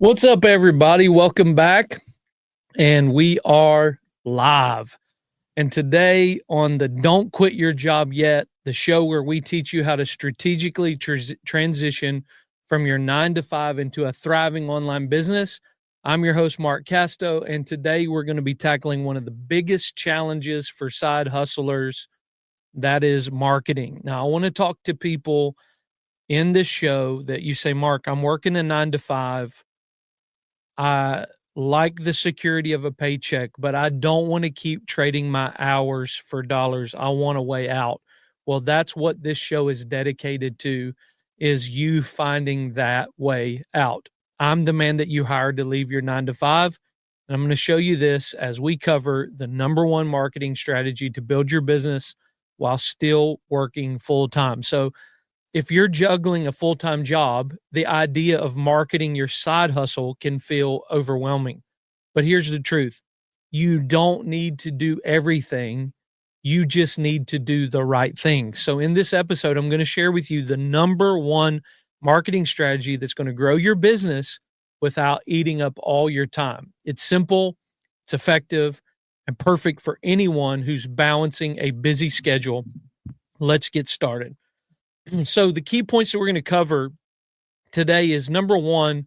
What's up, everybody? Welcome back. And we are live. And today on the Don't Quit Your Job Yet, the show where we teach you how to strategically transition from your 9 to 5 into a thriving online business. I'm your host, Mark Casto. And today we're going to be tackling one of the biggest challenges for side hustlers, that is marketing. Now, I want to talk to people in this show that you say, Mark, I'm working a 9 to 5. I like the security of a paycheck, but I don't want to keep trading my hours for dollars. I want a way out. Well, that's what this show is dedicated to, is you finding that way out. I'm the man that you hired to leave your 9 to 5. And I'm going to show you this as we cover the number one marketing strategy to build your business while still working full time. So if you're juggling a full-time job, the idea of marketing your side hustle can feel overwhelming. But here's the truth. You don't need to do everything. You just need to do the right thing. So in this episode, I'm going to share with you the number one marketing strategy that's going to grow your business without eating up all your time. It's simple, it's effective, and perfect for anyone who's balancing a busy schedule. Let's get started. So the key points that we're going to cover today is, number one,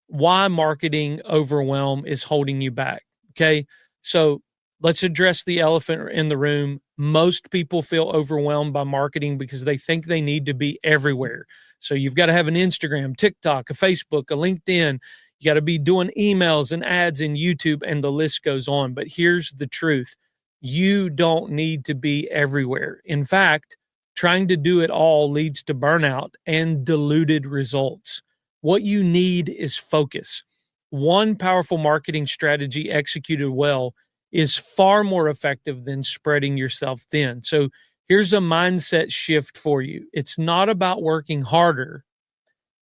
why marketing overwhelm is holding you back. Okay. So let's address the elephant in the room. Most people feel overwhelmed by marketing because they think they need to be everywhere. So you've got to have an Instagram, TikTok, a Facebook, a LinkedIn. You got to be doing emails and ads in YouTube, and the list goes on. But here's the truth. You don't need to be everywhere. In fact, trying to do it all leads to burnout and diluted results. What you need is focus. One powerful marketing strategy executed well is far more effective than spreading yourself thin. So here's a mindset shift for you. It's not about working harder.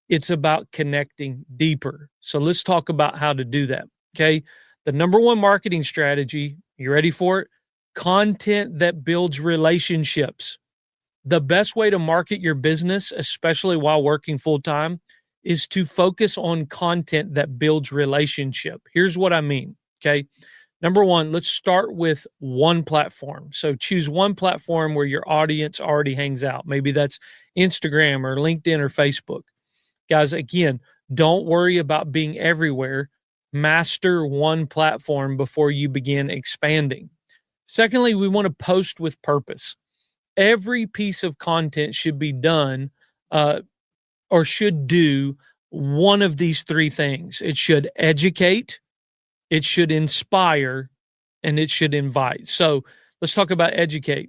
It's about connecting deeper. So let's talk about how to do that. Okay. The number one marketing strategy, you ready for it? Content that builds relationships. The best way to market your business, especially while working full time, is to focus on content that builds relationship. Here's what I mean. Okay. Number one, let's start with one platform. So choose one platform where your audience already hangs out. Maybe that's Instagram or LinkedIn or Facebook. Guys, again, don't worry about being everywhere. Master one platform before you begin expanding. Secondly, we want to post with purpose. Every piece of content should be done or should do one of these three things. It should educate, it should inspire, and it should invite. So let's talk about educate.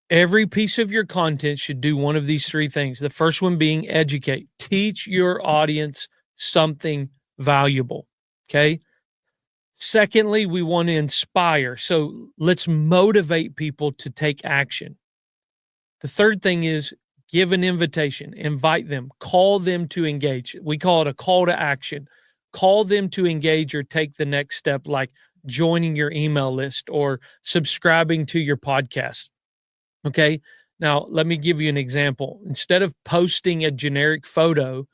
Every piece of your content should do one of these three things. The first one being educate. Teach your audience something valuable. Okay. Secondly, we want to inspire. So let's motivate people to take action. The third thing is give an invitation, invite them, call them to engage. We call it a call to action. Call them to engage or take the next step, like joining your email list or subscribing to your podcast. Okay. Now, let me give you an example. Instead of posting a generic photo,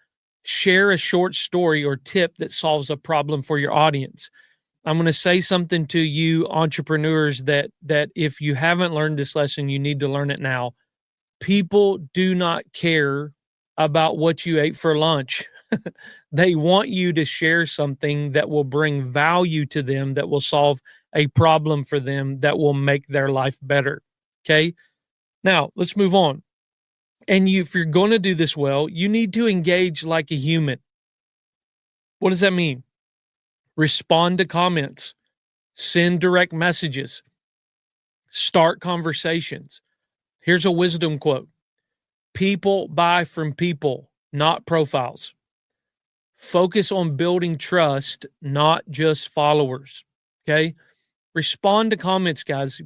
share a short story or tip that solves a problem for your audience. I'm going to say something to you entrepreneurs that if you haven't learned this lesson, you need to learn it now. People do not care about what you ate for lunch. They want you to share something that will bring value to them, that will solve a problem for them, that will make their life better. Okay. Now let's move on. And if you're going to do this well, you need to engage like a human. What does that mean? Respond to comments, send direct messages, start conversations. Here's a wisdom quote. People buy from people, not profiles. Focus on building trust, not just followers. Okay. Respond to comments, guys.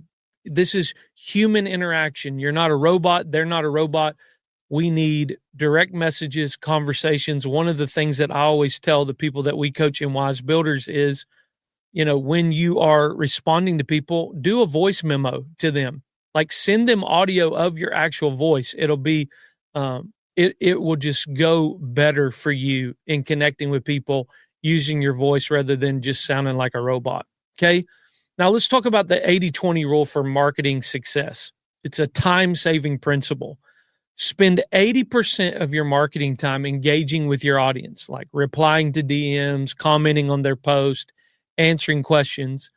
This is human interaction. You're not a robot. They're not a robot. We need direct messages, conversations. One of the things that I always tell the people that we coach in Wise Builders is, when you are responding to people, do a voice memo to them. Like send them audio of your actual voice. It'll be it will just go better for you in connecting with people using your voice rather than just sounding like a robot. Okay. Now let's talk about the 80-20 rule for marketing success. It's a time-saving principle. Spend 80% of your marketing time engaging with your audience, like replying to DMs, commenting on their post, answering questions,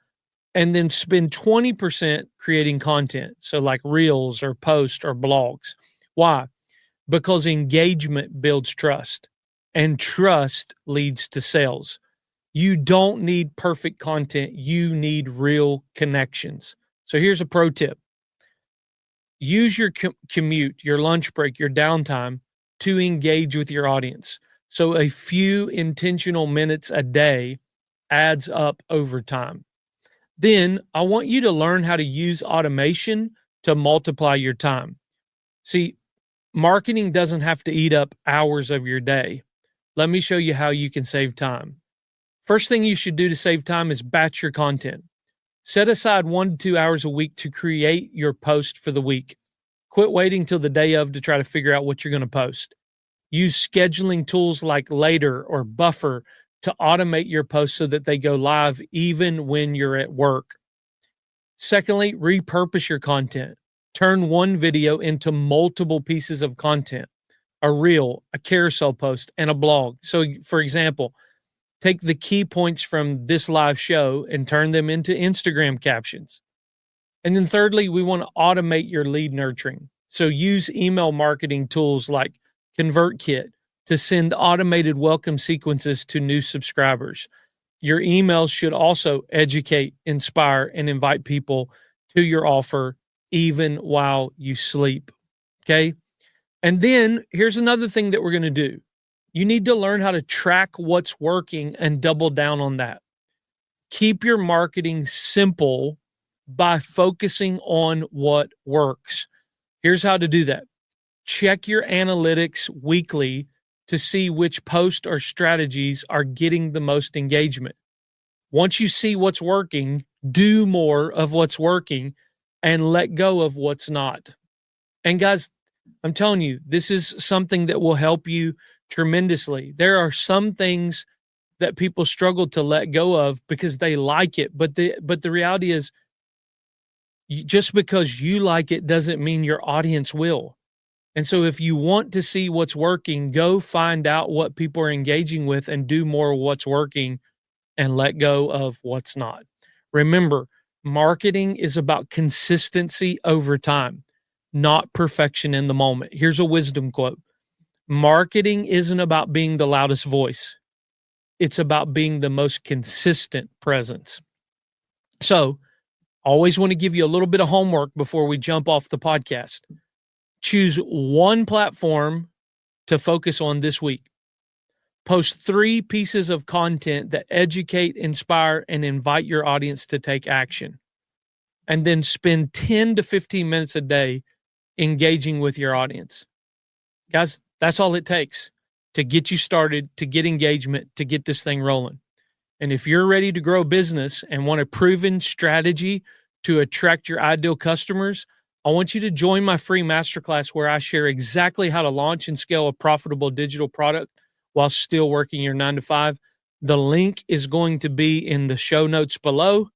and then spend 20% creating content. So like reels or posts or blogs. Why? Because engagement builds trust, and trust leads to sales. You don't need perfect content. You need real connections. So here's a pro tip. Use your commute, your lunch break, your downtime to engage with your audience. So a few intentional minutes a day adds up over time. Then I want you to learn how to use automation to multiply your time. See, marketing doesn't have to eat up hours of your day. Let me show you how you can save time. First thing you should do to save time is batch your content. Set aside 1 to 2 hours a week to create your post for the week. Quit waiting till the day of to try to figure out what you're going to post. Use scheduling tools like Later or Buffer to automate your posts so that they go live even when you're at work. Secondly, repurpose your content. Turn one video into multiple pieces of content, a reel, a carousel post, and a blog. So, for example, take the key points from this live show and turn them into Instagram captions. And then thirdly, we want to automate your lead nurturing. So use email marketing tools like ConvertKit to send automated welcome sequences to new subscribers. Your emails should also educate, inspire, and invite people to your offer even while you sleep. Okay. And then here's another thing that we're going to do. You need to learn how to track what's working and double down on that. Keep your marketing simple by focusing on what works. Here's how to do that. Check your analytics weekly to see which posts or strategies are getting the most engagement. Once you see what's working, do more of what's working and let go of what's not. And guys, I'm telling you, this is something that will help you tremendously. There are some things that people struggle to let go of because they like it, but the reality is, just because you like it doesn't mean your audience will. And so if you want to see what's working, go find out what people are engaging with and do more of what's working and let go of what's not. Remember, marketing is about consistency over time, not perfection in the moment. Here's a wisdom quote. Marketing isn't about being the loudest voice. It's about being the most consistent presence. So, always want to give you a little bit of homework before we jump off the podcast. Choose one platform to focus on this week. Post 3 pieces of content that educate, inspire, and invite your audience to take action. And then spend 10 to 15 minutes a day engaging with your audience. Guys, that's all it takes to get you started, to get engagement, to get this thing rolling. And if you're ready to grow business and want a proven strategy to attract your ideal customers, I want you to join my free masterclass where I share exactly how to launch and scale a profitable digital product while still working your 9 to 5. The link is going to be in the show notes below.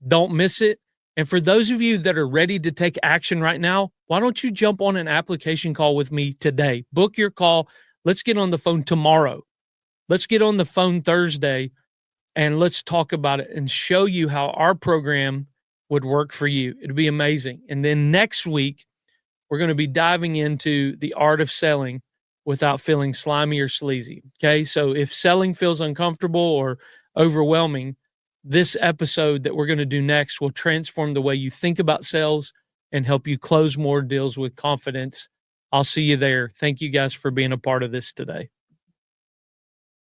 Don't miss it. And for those of you that are ready to take action right now, why don't you jump on an application call with me today? Book your call. Let's get on the phone tomorrow. Let's get on the phone Thursday and let's talk about it and show you how our program would work for you. It'd be amazing. And then next week, we're going to be diving into the art of selling without feeling slimy or sleazy. Okay. So if selling feels uncomfortable or overwhelming, this episode that we're going to do next will transform the way you think about sales and help you close more deals with confidence. I'll see you there. Thank you guys for being a part of this today.